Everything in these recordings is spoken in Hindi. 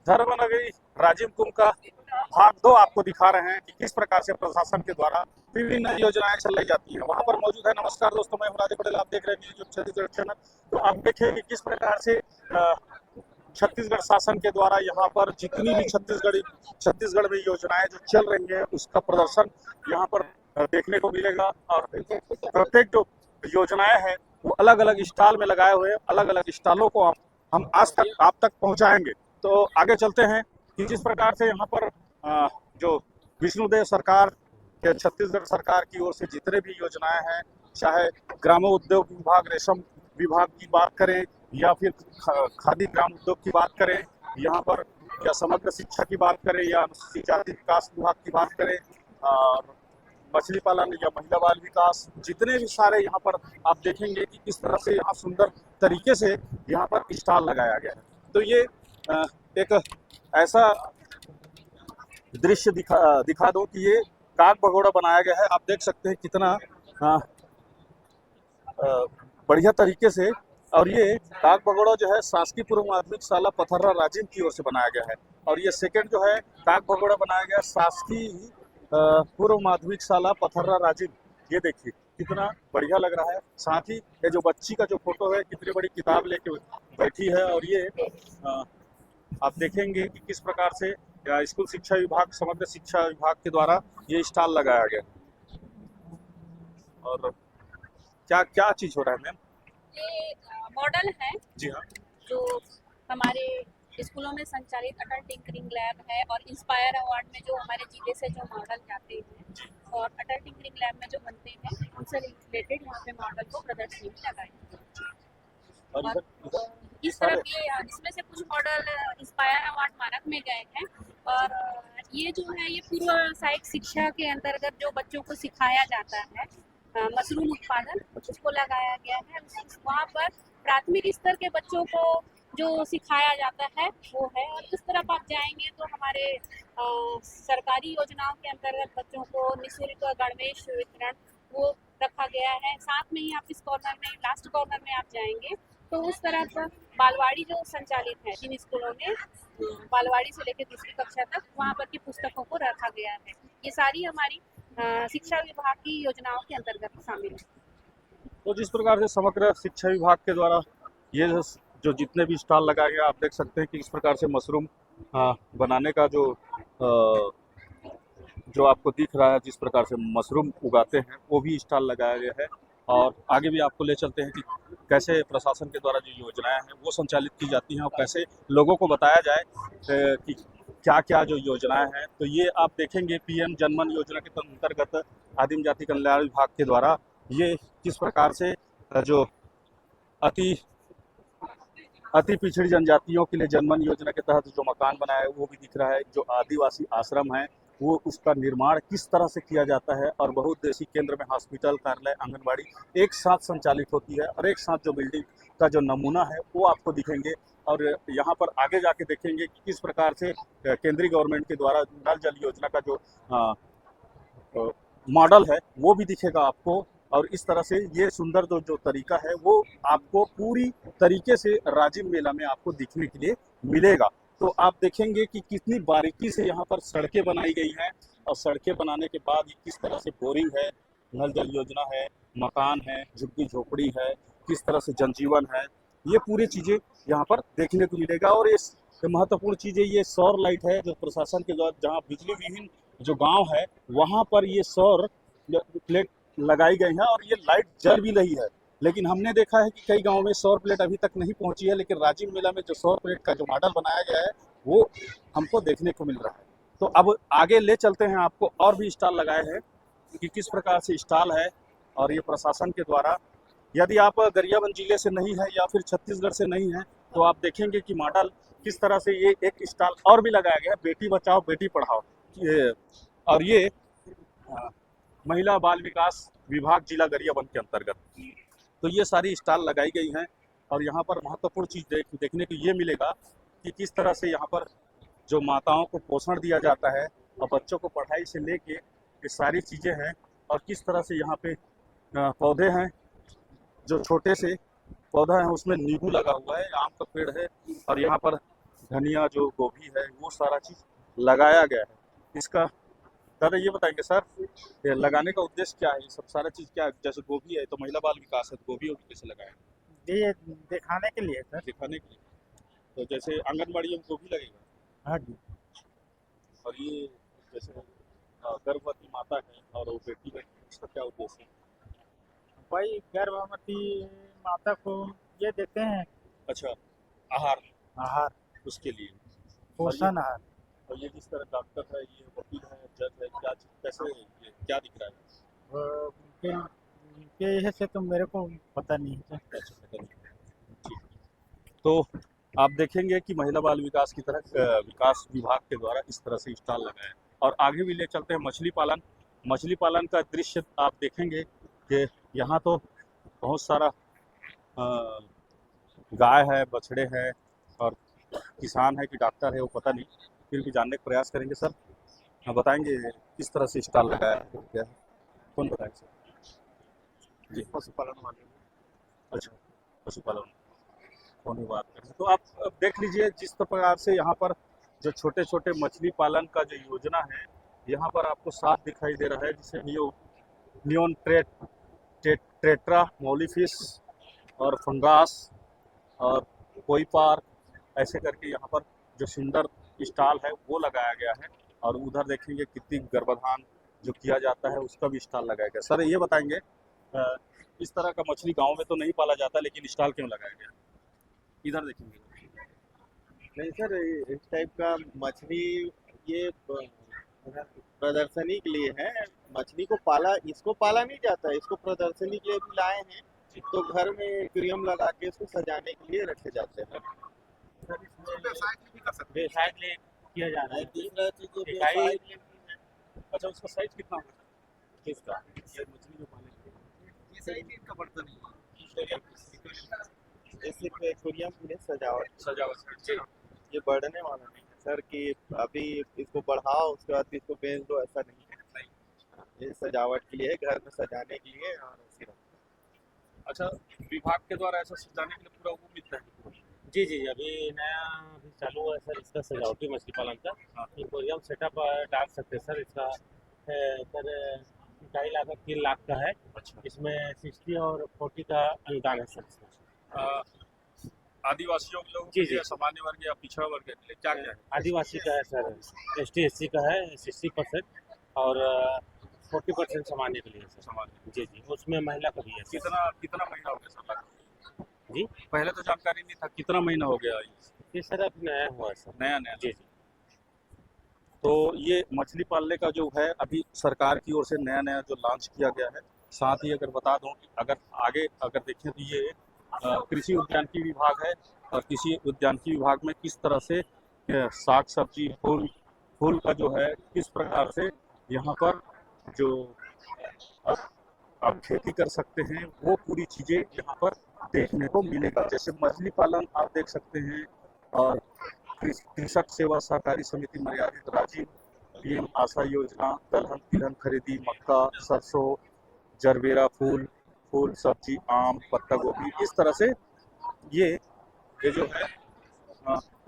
धर्मनगरी राजीव कुंभ का भाग 2 आपको दिखा रहे हैं कि किस प्रकार से प्रशासन के द्वारा विभिन्न योजनाएं चलाई जाती है। वहां पर मौजूद है। नमस्कार दोस्तों, मैं राजे पटेल, आप देख रहे हैं न्यूज़ छत्तीसगढ़ चैनल। तो आप देखें कि किस प्रकार से छत्तीसगढ़ शासन के द्वारा यहाँ पर जितनी भी छत्तीसगढ़ में योजनाएं जो चल रही है उसका प्रदर्शन यहाँ पर देखने को मिलेगा। और प्रत्येक जो योजनाएं हैं वो अलग अलग स्टॉल में लगाए हुए, अलग अलग स्टॉलों को हम आज तक आप तक पहुंचाएंगे। तो आगे चलते हैं कि जिस प्रकार से यहाँ पर जो विष्णुदेव सरकार के छत्तीसगढ़ सरकार की ओर से जितने भी योजनाएं हैं, चाहे ग्रामोद्योग विभाग, रेशम विभाग की बात करें या फिर खादी ग्राम उद्योग की बात करें, यहाँ पर या समग्र शिक्षा की बात करें या अनुसूचित जाति विकास विभाग की बात करें, और मछली पालन या महिला बाल विकास, जितने भी सारे यहाँ पर आप देखेंगे कि किस तरह से यहाँ सुंदर तरीके से यहाँ पर स्टॉल लगाया गया है। तो ये एक ऐसा दृश्य दिखा दो कि ये काग भगोड़ा बनाया गया है। आप देख सकते हैं कितना बढ़िया तरीके से। और ये काग भगोड़ा जो है शासकीय पूर्व माध्यमिक शाला पथर्रा राजिम की ओर से बनाया गया है। और ये सेकंड जो है काग भगोड़ा बनाया गया शासकीय पूर्व माध्यमिक शाला पथर्रा राजिम। ये देखिए कितना बढ़िया लग रहा है। साथ ही ये जो बच्ची का जो फोटो है, कितनी बड़ी किताब लेके बैठी है। और ये आप देखेंगे कि किस प्रकार से स्कूल शिक्षा विभाग, समग्र शिक्षा विभाग के द्वारा ये स्टॉल लगाया गया। और क्या क्या चीज हो रहा है मैम? ये मॉडल है जी हाँ, जो हमारे स्कूलों में संचालित अटल टिंकरिंग लैब है। और इंस्पायर अवार्ड में जो हमारे जिले से जो मॉडल जाते हैं और अटल टिंकरिंग लैब में जो बनते हैं उनसे रिलेटेड यहाँ पे मॉडल को प्रदर्शनी में लगाए। और इस तरह के इसमें से कुछ मॉडल इंस्पायर अवार्ड मानक में गए हैं। और ये जो है ये पूर्व सहायक शिक्षा के अंतर्गत जो बच्चों को सिखाया जाता है मशरूम उत्पादन, उसको लगाया गया है। वहाँ पर प्राथमिक स्तर के बच्चों को जो सिखाया जाता है वो है। और इस तरफ आप जाएंगे तो हमारे सरकारी योजनाओं के अंतर्गत बच्चों को निःशुल्क गणवेश वितरण वो रखा गया है। साथ में ही आप इस कॉर्नर में, लास्ट कॉर्नर में आप जाएंगे तो उस तरफ बालवाड़ी जो संचालित है जिन स्कूलों में बालवाड़ी से लेकर दूसरी कक्षा तक, वहाँ पर की पुस्तकों को रखा गया है। ये सारी हमारी शिक्षा विभाग की योजनाओं के अंतर्गत शामिल है। तो जिस प्रकार से समग्र शिक्षा विभाग के द्वारा ये जो जितने भी स्टॉल लगाए गए, आप देख सकते हैं कि इस प्रकार से मशरूम बनाने का जो आपको दिख रहा है, जिस प्रकार से मशरूम उगाते हैं वो भी स्टॉल लगाया गया है। और आगे भी आपको ले चलते हैं कि कैसे प्रशासन के द्वारा जो योजनाएं हैं वो संचालित की जाती हैं और कैसे लोगों को बताया जाए कि क्या क्या जो योजनाएं हैं। तो ये आप देखेंगे पीएम जनमन योजना के अंतर्गत आदिम जाति कल्याण विभाग के द्वारा ये किस प्रकार से जो अति पिछड़ी जनजातियों के लिए जनमन योजना के तहत जो मकान बनाया है वो भी दिख रहा है। जो आदिवासी आश्रम है वो उसका निर्माण किस तरह से किया जाता है। और बहुउद्देशीय केंद्र में हॉस्पिटल, कार्यालय, आंगनबाड़ी एक साथ संचालित होती है और एक साथ जो बिल्डिंग का जो नमूना है वो आपको दिखेंगे। और यहाँ पर आगे जाके देखेंगे कि किस प्रकार से केंद्रीय गवर्नमेंट के द्वारा नल जल योजना का जो मॉडल है वो भी दिखेगा आपको। और इस तरह से ये सुंदर जो तरीका है वो आपको पूरी तरीके से राजिम मेला में आपको दिखने के लिए मिलेगा। तो आप देखेंगे कि कितनी बारीकी से यहाँ पर सड़कें बनाई गई हैं। और सड़कें बनाने के बाद ये किस तरह से बोरिंग है, नल जल योजना है, मकान है, झुग्गी झोपड़ी है, किस तरह से जनजीवन है, ये पूरी चीज़ें यहाँ पर देखने को मिलेगा। और ये महत्वपूर्ण चीज़ें ये सौर लाइट है जो प्रशासन के द्वारा, जहाँ बिजली विहीन जो गाँव है वहाँ पर ये सौर प्लेट लगाई गई है और ये लाइट जल भी रही है। लेकिन हमने देखा है कि कई गांवों में सौर प्लेट अभी तक नहीं पहुंची है, लेकिन राजिम मेला में जो सौर प्लेट का जो मॉडल बनाया गया है वो हमको देखने को मिल रहा है। तो अब आगे ले चलते हैं, आपको और भी स्टॉल लगाए हैं कि किस प्रकार से स्टॉल है। और ये प्रशासन के द्वारा, यदि आप गरियाबंद जिले से नहीं है या फिर छत्तीसगढ़ से नहीं है तो आप देखेंगे कि मॉडल किस तरह से ये एक स्टॉल और भी लगाया गया है, बेटी बचाओ बेटी पढ़ाओ। और ये महिला बाल विकास विभाग जिला गरियाबंद के अंतर्गत। तो ये सारी स्टॉल लगाई गई हैं। और यहाँ पर महत्वपूर्ण चीज़ देखने को ये मिलेगा कि किस तरह से यहाँ पर जो माताओं को पोषण दिया जाता है और बच्चों को पढ़ाई से लेके ये सारी चीज़ें हैं। और किस तरह से यहाँ पे पौधे हैं, जो छोटे से पौधा है उसमें नींबू लगा हुआ है, आम का पेड़ है। और यहाँ पर धनिया जो गोभी है वो सारा चीज़ लगाया गया है। इसका दादा ये बताएंगे सर, ये लगाने का उद्देश्य क्या है? ये सब सारा चीज़ क्या है? जैसे गोभी है तो महिला बाल विकास है, तो गोभी वोभी कैसे लगाया? ये दिखाने के लिए सर। दिखाने के लिए। तो जैसे आंगनबाड़ी में गोभी लगेगा, हाँ जी। और ये जैसे गर्भवती माता है और वो बेटी है, उसका क्या उद्देश्य है? भाई गर्भवती माता को ये देते हैं अच्छा, आहार आहार, उसके लिए। पोषण आहार। और ये जिस तरह डॉक्टर है, ये वकील है, जज है, क्या कैसे ये क्या दिख रहा है? उनके ये से तो मेरे को पता नहीं है सर। अच्छा, पता नहीं। ठीक। तो आप देखेंगे कि महिला बाल विकास की तरह विकास विभाग के द्वारा इस तरह से स्टॉल लगा है। और आगे भी ले चलते हैं मछली पालन। मछली पालन का दृश्य आप देखेंगे कि यहाँ तो बहुत सारा गाय है, बछड़े हैं, और किसान है कि डॉक्टर है वो पता नहीं, फिर भी जानने का प्रयास करेंगे। सर हाँ, बताएंगे किस तरह से स्टॉल लगाया है, क्या है? कौन बताएंगे सर? जी, पशुपालन वाले। अच्छा, पशुपालन होने बात करें तो आप अब देख लीजिए जिस प्रकार से यहाँ पर जो छोटे छोटे मछली पालन का जो योजना है, यहाँ पर आपको साफ दिखाई दे रहा है, जिसे नियोन टेट्रा मोलीफिश और फंगास और कोई पार्क ऐसे करके यहाँ पर जो सुंदर स्टॉल है वो लगाया गया है। और उधर देखेंगे कितनी गर्भाधान जो किया जाता है उसका भी स्टॉल लगाया गया। सर ये बताएंगे इस तरह का मछली गांव में तो नहीं पाला जाता, लेकिन स्टॉल क्यों लगाया गया? इधर देखेंगे। नहीं सर, इस टाइप का मछली ये प्रदर्शनी के लिए है। मछली को इसको पाला नहीं जाता है, इसको प्रदर्शनी के लिए भी लाए हैं। तो घर में एक्वेरियम लगा के इसको सजाने के लिए रखे जाते हैं। सर इसमें व्यवसाय के लिए किया जा रहा है। दूसरा चीज जो दिखाई- व्यवसाय के लिए भी है। अच्छा, उसका साइज कितना होगा किसका? ये मछली में पाले ये साइज इसका बढ़ता नहीं है। ये सिर्फ एक्वेरियम के लिए सजावट। ये बढ़ने वाला नहीं है सर कि अभी इसको बढ़ाओ उसके बाद इसको बेच दो, ऐसा नहीं है। ये सजावट के लिए है, घर में सजाने के लिए। और सिर्फ अच्छा, विभाग के द्वारा ऐसा सजाने के लिए पूरा वो मिलता है? जी जी, अभी नया अभी चालू हुआ है सर इसका सजावटी मछली पालन का। हाँ। एक्वेरियम सेटअप डाल सकते हैं सर। इसका सर 2.5 लाख 3 लाख का है। अच्छा, इसमें 60 और 40 का अनुदान है सर इसमें। आदिवासियों के लोगों जी, के जी। लिए, सामान्य वर्ग या पिछड़ा वर्ग के लिए क्या क्या है? आदिवासी का है सर, ST SC का है 60% और 40% सामान्य के लिए है सर। सामान्य। जी जी, उसमें महिला का भी है सर। कितना महीना हो गया सर लगा? जी, पहले तो जानकारी नहीं था, कितना महीना हो गया ये सर अभी नया हुआ है सर। नया नया? जी जी। तो ये मछली पालने का जो है अभी सरकार की ओर से नया नया जो लॉन्च किया गया है। साथ ही अगर बता दूं कि अगर देखें तो ये कृषि उद्यानिकी विभाग है, और कृषि उद्यानिकी विभाग में किस तरह से साग सब्जी फूल का जो है किस प्रकार से यहाँ पर जो आप खेती कर सकते हैं वो पूरी चीज़ें यहाँ पर देखने को मिलेगा। जैसे मछली पालन आप देख सकते हैं, और कृषक सेवा सहकारी समिति मर्यादित, राजीव पीएम आशा योजना, दलहन तिलहन खरीदी, मक्का, सरसों, जरबेरा फूल सब्जी, आम, पत्ता गोभी, इस तरह से ये जो है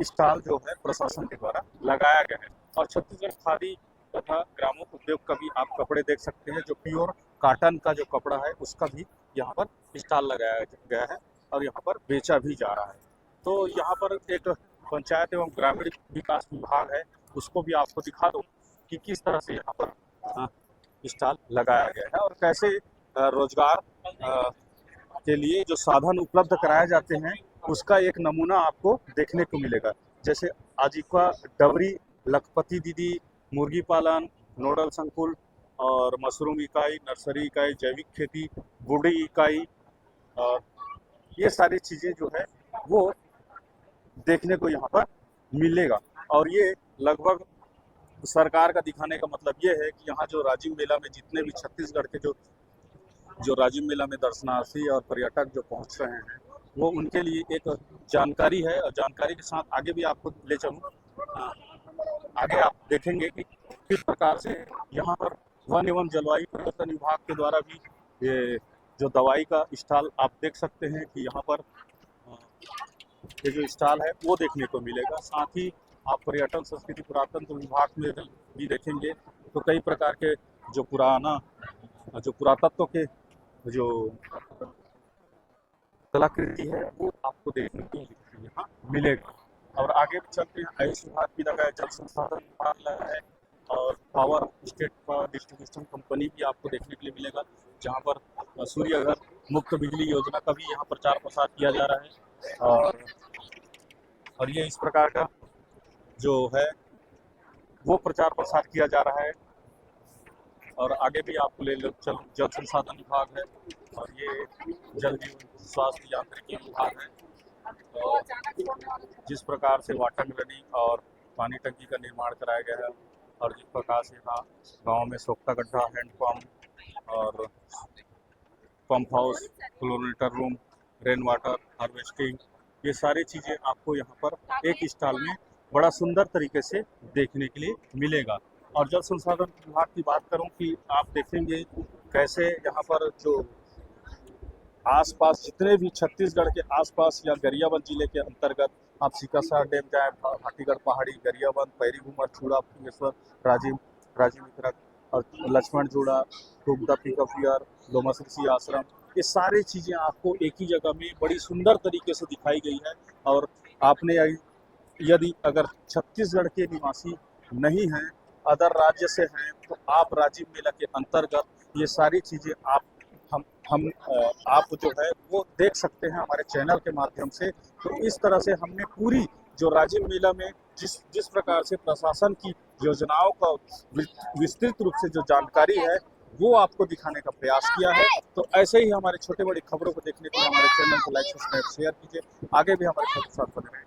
स्टॉल जो है प्रशासन के द्वारा लगाया गया है। और छत्तीसगढ़ खादी तथा ग्रामों उद्योग का भी आप कपड़े देख सकते हैं, जो प्योर कॉटन का जो कपड़ा है उसका भी यहाँ पर स्टॉल लगाया गया है और यहाँ पर बेचा भी जा रहा है। तो यहाँ पर एक पंचायत एवं ग्रामीण विकास विभाग है, उसको भी आपको दिखा दूँ कि किस तरह से यहाँ पर स्टॉल लगाया गया है और कैसे रोजगार के लिए जो साधन उपलब्ध कराए जाते हैं उसका एक नमूना आपको देखने को मिलेगा। जैसे आजीविका डबरी, लखपति दीदी, मुर्गी पालन, नोडल संकुल और मशरूम इकाई, नर्सरी इकाई, जैविक खेती, गुड़ी इकाई, और ये सारी चीज़ें जो है वो देखने को यहाँ पर मिलेगा। और ये लगभग सरकार का दिखाने का मतलब ये है कि यहाँ जो राजीव मेला में जितने भी छत्तीसगढ़ के जो राजीव मेला में दर्शनार्थी और पर्यटक जो पहुँच रहे हैं वो उनके लिए एक जानकारी है। और जानकारी के साथ आगे भी आपको ले चलूँ, आगे आप देखेंगे कि किस प्रकार से यहाँ पर वन एवं जलवायु परिवर्तन विभाग के द्वारा भी ये जो दवाई का स्टॉल आप देख सकते हैं कि यहाँ पर ये जो स्टॉल है वो देखने को मिलेगा। साथ ही आप पर्यटन संस्कृति पुरातत्व विभाग में भी देखेंगे तो कई प्रकार के जो पुरातत्व के जो कलाकृति है वो आपको देखने को यहाँ मिलेगा। और आगे भी चलते हैं, आयुष विभाग भी लगा है, जल संसाधन विभाग लगा है और power state power distribution company भी आपको देखने के लिए मिलेगा, जहाँ पर सूर्य घर मुफ्त बिजली योजना का भी यहाँ प्रचार प्रसार किया जा रहा है। और ये इस प्रकार का जो है वो प्रचार प्रसार किया जा रहा है। और आगे भी आपको ले लो जल संसाधन विभाग है और ये जल जीवन स्वास्थ्य यांत्रिकी विभाग है। और जिस प्रकार से वाटर रनिंग और पानी टंकी का निर्माण कराया गया है और जिस प्रकार से यहाँ गाँव में सोख्ता गड्ढा, हैंडपम्प और pump house, chlorinator room, rain water harvesting, ये सारी चीज़ें आपको यहाँ पर एक स्टॉल में बड़ा सुंदर तरीके से देखने के लिए मिलेगा। और जल संसाधन विभाग की बात करूं कि आप देखेंगे कैसे यहाँ पर जो आसपास जितने भी छत्तीसगढ़ के आसपास या गरियाबंद जिले के अंतर्गत आप सिकासा डैम जाए, भाटीगढ़ पहाड़ी, गरियाबंद, पैरी घूमर, चूड़ा, फुंगेश्वर, राजीव मित्रक और लक्ष्मण झूड़ा, टुगदा पिकअपियर, लोमस आश्रम, ये सारी चीज़ें आपको एक ही जगह में बड़ी सुंदर तरीके से दिखाई गई है। और आपने यदि अगर छत्तीसगढ़ के निवासी नहीं हैं, अदर राज्य से हैं, तो आप राजीव मेला के अंतर्गत ये सारी चीज़ें आप जो है वो देख सकते हैं हमारे चैनल के माध्यम से। तो इस तरह से हमने पूरी जो राजीव मेला में जिस प्रकार से प्रशासन की योजनाओं का विस्तृत रूप से जो जानकारी है वो आपको दिखाने का प्रयास किया है। तो ऐसे ही हमारे छोटे बड़ी खबरों को देखने के लिए हमारे चैनल को लाइक, सब्सक्राइब, शेयर कीजिए। आगे भी हमारे साथ बने रहें।